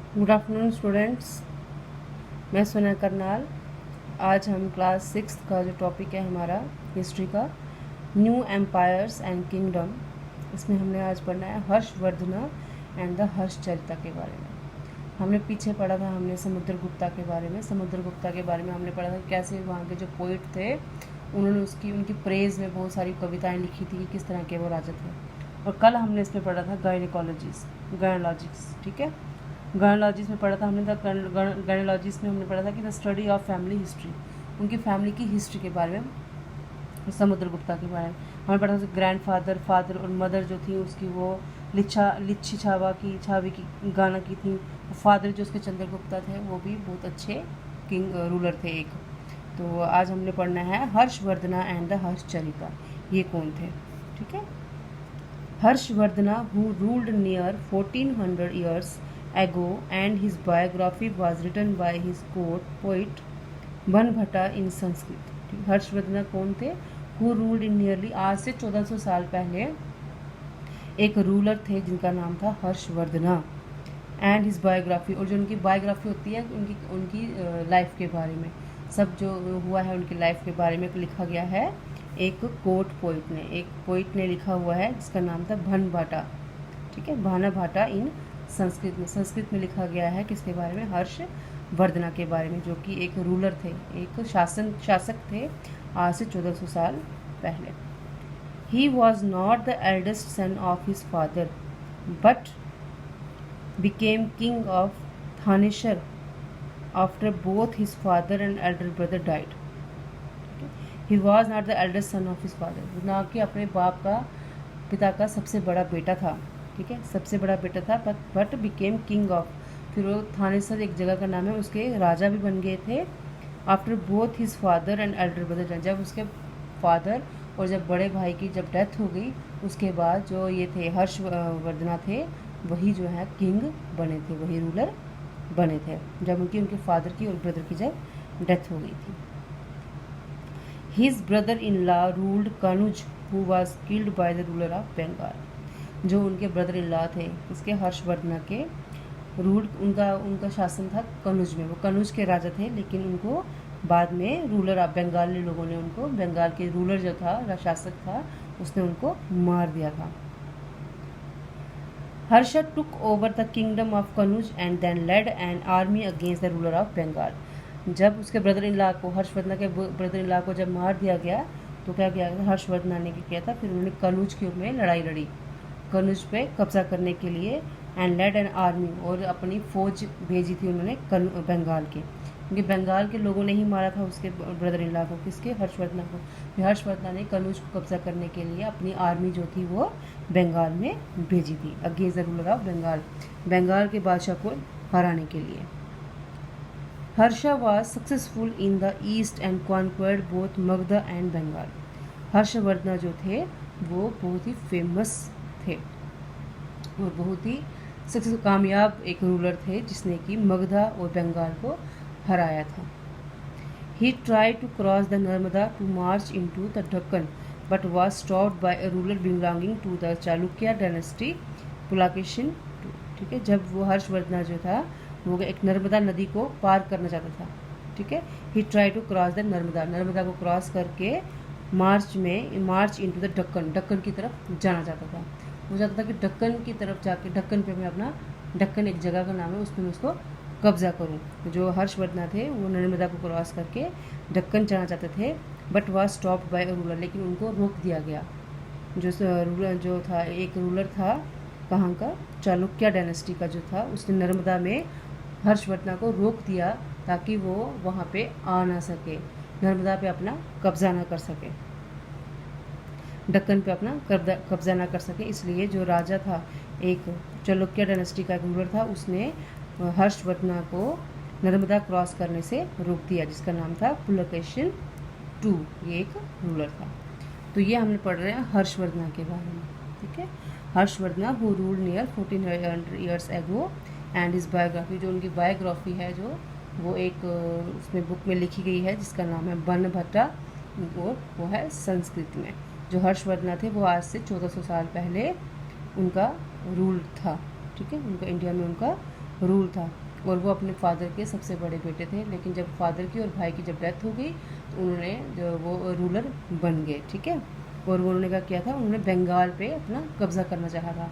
Good afternoon students, मैं सोना करनाल। आज हम क्लास 6 का जो टॉपिक है हमारा हिस्ट्री का, न्यू एम्पायर्स एंड किंगडम, इसमें हमने आज पढ़ना है हर्षवर्धना एंड द हर्षचरिता के बारे में। हमने पीछे पढ़ा था हमने समुद्रगुप्ता के बारे में। समुद्रगुप्ता के बारे में हमने पढ़ा था कैसे वहाँ के जो पोइट थे उन्होंने उनकी प्रेज़ में बहुत सारी कविताएँ लिखी थी कि किस तरह के वो राजा थे। और कल हमने इसमें पढ़ा था गायनोलॉजिक्स, ठीक है। गायनोलॉजिक्स में पढ़ा था हमने गायनोलॉजिक्स में हमने पढ़ा था कि the study of family history, उनकी फैमिली की हिस्ट्री के बारे में। समुद्रगुप्ता के बारे में हमने पढ़ा था ग्रैंड फादर और मदर जो थी उसकी वो लिच्छी छावी की गाना की थी। फादर जो उसके चंद्रगुप्ता थे वो भी बहुत अच्छे किंग रूलर थे एक। तो आज हमने पढ़ना है हर्षवर्धना एंड द हर्षचरिता, ये कौन थे, ठीक है। Harshavardhana who ruled near 1400 years ago and his biography was written by his court poet बनभट्टा in Sanskrit. Harshavardhana कौन थे? who ruled in nearly, आज से 1400 साल पहले एक रूलर थे जिनका नाम था हर्षवर्धना। एंड हिज बायोग्राफी, और जो उनकी बायोग्राफी होती है उनकी लाइफ के बारे में, सब जो हुआ है उनकी लाइफ के बारे में लिखा गया है एक पोइट ने लिखा हुआ है जिसका नाम था बनभट्टा, ठीक है। बनभट्टा इन संस्कृत में लिखा गया है किसके बारे में? हर्षवर्धना के बारे में, जो कि एक रूलर थे, एक शासक थे आज से 1400 साल पहले। He was not the eldest son of his father but became king of Thanishar after both his father and elder brother died. He was not the eldest son of his father, ना कि अपने पिता का सबसे बड़ा बेटा था, ठीक है, सबसे बड़ा बेटा था, बट बिकेम किंग ऑफ, फिर वो थानेसर एक जगह का नाम है, उसके राजा भी बन गए थे। After both his father and Elder brother, जब उसके फादर और जब बड़े भाई की जब डेथ हो गई उसके बाद जो ये थे हर्षवर्धना थे वही जो है किंग बने थे, वही रूलर बने थे जब उनके फादर की और ब्रदर की जब डेथ हो गई थी। His brother in law ruled Kannauj who was killed by the ruler of Bengal, जो उनके ब्रदर इन लॉ थे इसके हर्षवर्धना के उनका शासन था कनुज में। वो कनुज के राजा थे लेकिन उनको बाद में रूलर ऑफ बंगाल लोगों ने उनको, बंगाल के रूलर जो था, शासक था, उसने उनको मार दिया था। Harsha took over the kingdom of Kanuj and then led an army against the ruler of Bengal. जब उसके ब्रदर इन लॉ को, हर्षवर्धना के ब्रदर इन लॉ को जब मार दिया गया तो क्या किया था हर्षवर्धना ने, किया था फिर उन्होंने कनुज के में लड़ाई लड़ी, कनुज पे कब्जा करने के लिए। एंड लेड एन आर्मी, और अपनी फौज भेजी थी उन्होंने बंगाल के, क्योंकि बंगाल के लोगों ने ही मारा था उसके ब्रदर इन लॉ को, किसके? हर्षवर्धना को। फिर हर्षवर्धना ने कनुज को कब्जा करने के लिए अपनी आर्मी जो थी वो बंगाल में भेजी थी against the ruler of Bengal, Bengal के बादशाह को हराने के लिए। Harsha was successful in the east and conquered both Magadha and Bengal. Harshavardhana जो थे वो बहुत ही फेमस थे और बहुत ही कामयाब एक रूलर थे जिसने कि मगधा और बंगाल को हराया था। He tried to cross the Narmada to march into the Deccan, but was stopped by a ruler belonging to the Chalukya dynasty, Pulakeshin II, ठीक है। जब वो हर्षवर्धना जो था वो एक नर्मदा नदी को पार करना चाहता था, ठीक है। He tried to cross the Narmada को क्रॉस करके मार्च इनटू द डक्कन की तरफ जाना चाहता था। वो चाहता था कि डक्कन की तरफ जाके, डक्कन पे मैं अपना, डक्कन एक जगह का नाम है, उसमें मैं उसको कब्जा करूं। जो हर्षवर्धना थे वो नर्मदा को क्रॉस करके दक्कन जाना चाहते थे, but was stopped bye a ruler, लेकिन उनको रोक दिया गया। जो था एक रूलर था, कहाँ का? चालुक्य डायनेस्टी का जो था, उसने नर्मदा में हर्षवर्धना को रोक दिया ताकि वो वहाँ पे आ ना सके, नर्मदा पे अपना कब्जा ना कर सके, दक्कन पे अपना कब्जा ना कर सके। इसलिए जो राजा था, एक चालुक्य डायनेस्टी का एक रूलर था, उसने हर्षवर्धना को नर्मदा क्रॉस करने से रोक दिया, जिसका नाम था पुलकेशिन II, ये एक रूलर था। तो ये हमने पढ़ रहे हैं हर्षवर्धना के बारे में, ठीक है। Harshavardhana who ruled near 1400 years ago and his biography, जो उनकी बायोग्राफी है जो वो एक उसमें बुक में लिखी गई है जिसका नाम है बनभट्टा, और वो है संस्कृत में। जो हर्षवर्धना थे वो आज से 1400 साल पहले उनका रूल था, ठीक है, उनका इंडिया में उनका रूल था, और वो अपने फादर के सबसे बड़े बेटे थे। लेकिन जब फादर की और भाई की जब डेथ हो गई तो उन्होंने जो वो रूलर बन गए, ठीक है। और वो उन्होंने क्या किया था, उन्होंने बंगाल पे अपना कब्ज़ा करना चाहा था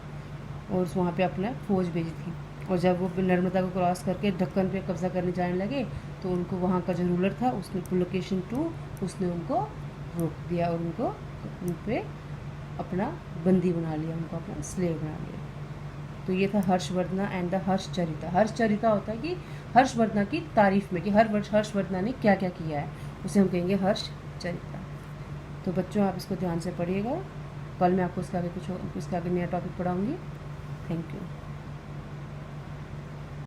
और वहाँ पे अपना फ़ौज भेजी थी। और जब वो नर्मदा को क्रॉस करके दक्कन पे कब्ज़ा करने जाने लगे तो उनको वहाँ का जो रूलर था उसने पुलकेशिन II उसने उनको रोक दिया और उनको उन पे अपना बंदी बना लिया, उनको अपना स्लेव बना लिया। तो ये था हर्षवर्धना एंड द हर्षचरिता। हर्षचरिता होता है कि हर्षवर्धना की तारीफ में, कि हर्षवर्धना ने क्या क्या किया है, उसे हम कहेंगे हर्षचरिता। तो बच्चों आप इसको ध्यान से पढ़िएगा। कल मैं आपको इसका आगे नया टॉपिक पढ़ाऊँगी। Thank you.